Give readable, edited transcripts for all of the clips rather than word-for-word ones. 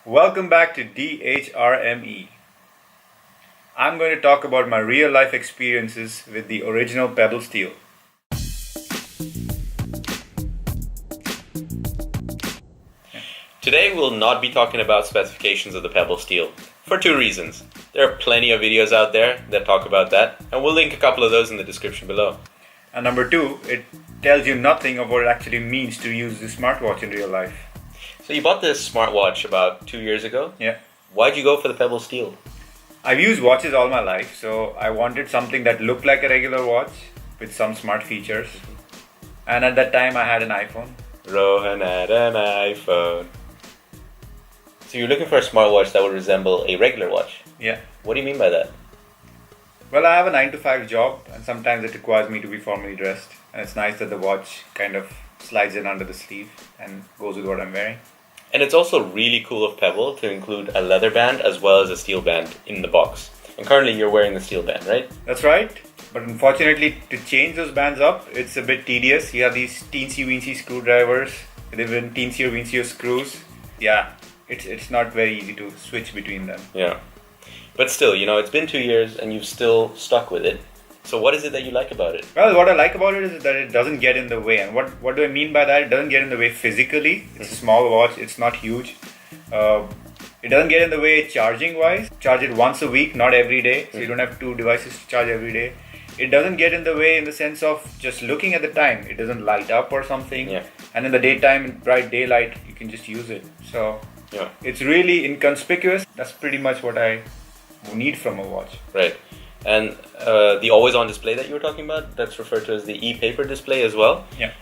Welcome back to DHRME. I'm going to talk about my real life experiences with the original Pebble Steel. Today we'll not be talking about specifications of the Pebble Steel for two reasons. There are plenty of videos out there that talk about that, and we'll link a couple of those in the description below. And number two, it tells you nothing of what it actually means to use the smartwatch in real life. So you bought this smartwatch about 2 years ago? Yeah. Why'd you go for the Pebble Steel? I've used watches all my life, so I wanted something that looked like a regular watch with some smart features. And at that time I had an iPhone. Rohan had an iPhone. So you're looking for a smartwatch that would resemble a regular watch? Yeah. What do you mean by that? Well, I have a 9 to 5 job and sometimes it requires me to be formally dressed. And it's nice that the watch kind of slides in under the sleeve and goes with what I'm wearing. And it's also really cool of Pebble to include a leather band as well as a steel band in the box. And currently you're wearing the steel band, right? That's right. But unfortunately, to change those bands up, it's a bit tedious. You have these teensy-weensy screwdrivers, even teensier-weensier screws. Yeah, it's not very easy to switch between them. Yeah. But still, it's been 2 years and you've still stuck with it. So what is it that you like about it? Well, what I like about it is that it doesn't get in the way. And what do I mean by that? It doesn't get in the way physically. It's a small watch. It's not huge. It doesn't get in the way charging-wise. Charge it once a week, not every day. So you don't have two devices to charge every day. It doesn't get in the way in the sense of just looking at the time. It doesn't light up or something. Yeah. And in the daytime, in bright daylight, you can just use it. So Yeah. it's really inconspicuous. That's pretty much what I need from a watch. Right. And the always-on display that you were talking about, that's referred to as the e-paper display as well. Yeah.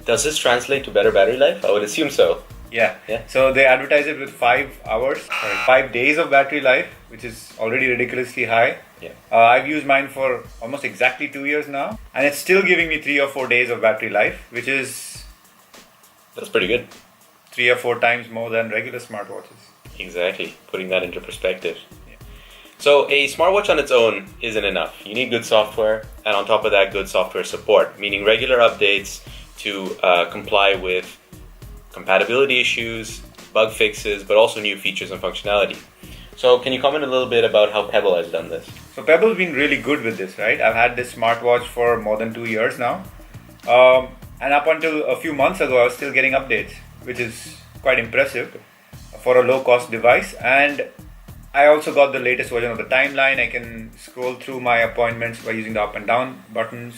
Does this translate to better battery life? I would assume so. Yeah. Yeah. So they advertise it with 5 days of battery life, which is already ridiculously high. Yeah. I've used mine for almost exactly 2 years now, and it's still giving me 3 or 4 days of battery life, which is That's pretty good. 3 or 4 times more than regular smartwatches. Exactly. Putting that into perspective. So a smartwatch on its own isn't enough. You need good software, and on top of that, good software support, meaning regular updates to comply with compatibility issues, bug fixes, but also new features and functionality. So can you comment a little bit about how Pebble has done this? So Pebble's been really good with this, right? I've had this smartwatch for more than 2 years now. And up until a few months ago, I was still getting updates, which is quite impressive for a low-cost device. And I also got the latest version of the timeline. I can scroll through my appointments by using the up and down buttons.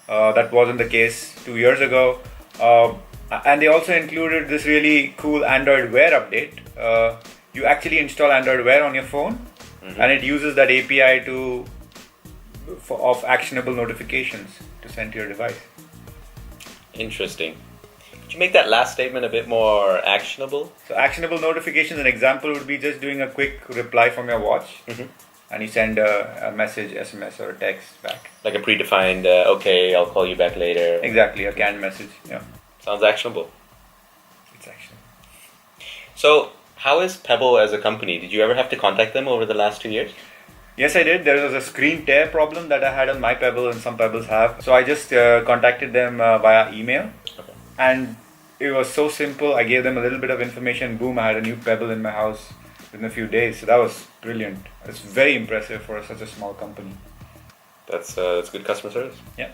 That wasn't the case 2 years ago. And they also included this really cool Android Wear update. You actually install Android Wear on your phone, and it uses that API of actionable notifications to send to your device. Interesting. Could you make that last statement a bit more actionable? So actionable notifications, an example would be just doing a quick reply from your watch, and you send a message, SMS or a text back. Like a predefined, okay, I'll call you back later. Exactly, a canned message. Yeah, Sounds actionable. it's actionable. So how is Pebble as a company? Did you ever have to contact them over the last 2 years? Yes, I did. There was a screen tear problem that I had on my Pebble, and some Pebbles have. So I just contacted them via email. Okay. And it was so simple. I gave them a little bit of information. Boom, I had a new Pebble in my house within a few days. So that was brilliant. It's very impressive for such a small company. That's good customer service. Yeah.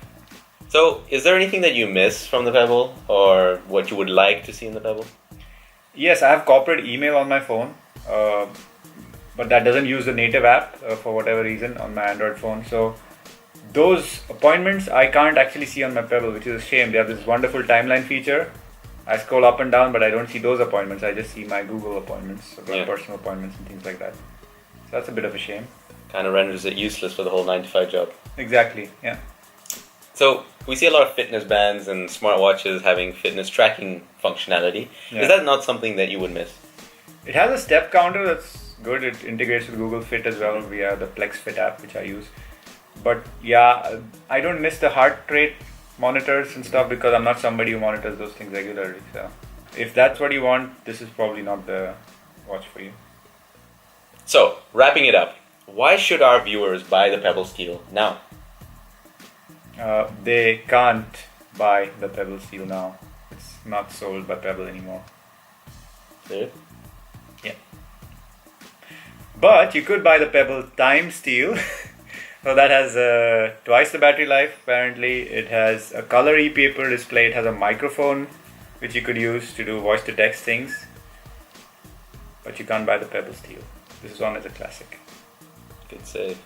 So is there anything that you miss from the Pebble or what you would like to see in the Pebble? Yes, I have corporate email on my phone. But that doesn't use the native app for whatever reason on my Android phone. So those appointments I can't actually see on my Pebble, which is a shame. They have this wonderful timeline feature. I scroll up and down, but I don't see those appointments. I just see my Google appointments, or my personal appointments and things like that. So that's a bit of a shame. Kind of renders it useless for the whole 9 to 5 job. Exactly, yeah. So we see a lot of fitness bands and smartwatches having fitness tracking functionality. Yeah. Is that not something that you would miss? It has a step counter that's good. It integrates with Google Fit as well via the Plex Fit app, which I use. But yeah, I don't miss the heart rate monitors and stuff because I'm not somebody who monitors those things regularly. So if that's what you want, this is probably not the watch for you. So wrapping it up, why should our viewers buy the Pebble Steel now? They can't buy the Pebble Steel now. It's not sold by Pebble anymore. Dude? Yeah. But you could buy the Pebble Time Steel. So that has twice the battery life apparently. It has a color e-paper display. It has a microphone which you could use to do voice to text things. But you can't buy the Pebble Steel. This one is a classic. Good save.